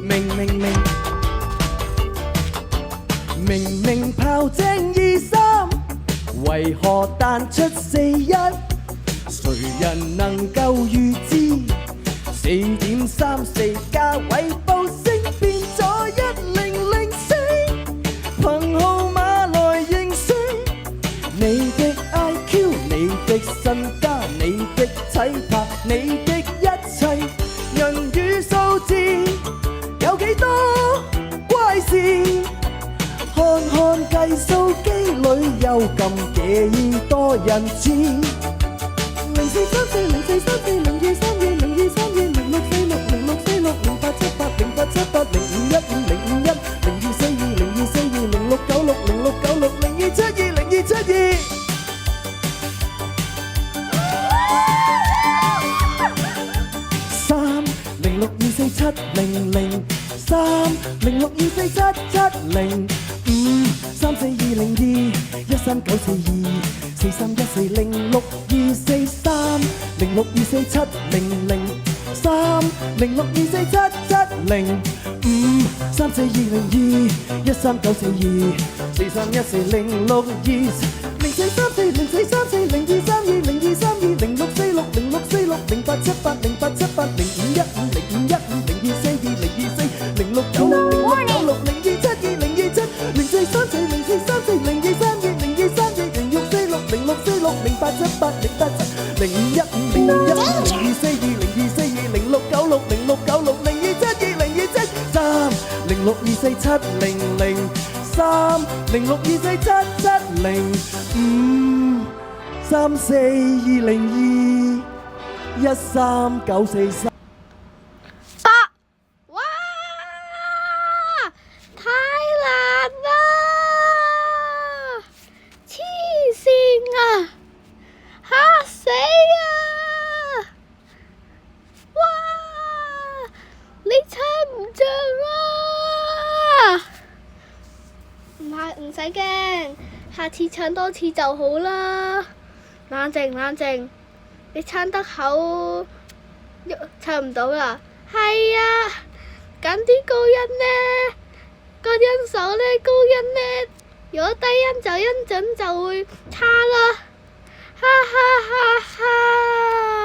明明明明明炮正23，為何彈出41？誰人能夠預知4.34價位報升變咗1004？憑號碼來認識你的 IQ， 你的身家，你的體魄，你的一切，人與數字有幾多怪事？看看計數機裏有咁幾多人知？04340404040404040404040404040404040404040404040404040404040404040404040404040404040404040404040404040404040404040404040404040404040404040404040404040404040404040404040404040404040404040404040404040404040404040404040404040404040404040404040430202139213。哇！太難啦！黐線啊！嚇死啊！哇！你唱唔着啊！唔使驚，下次唱多次就好啦。冷靜冷靜，你唱得好，唱唔到啦。係啊，揀啲高音呢，個音手呢，高音呢，如果低音就音準就會差啦。哈哈哈哈。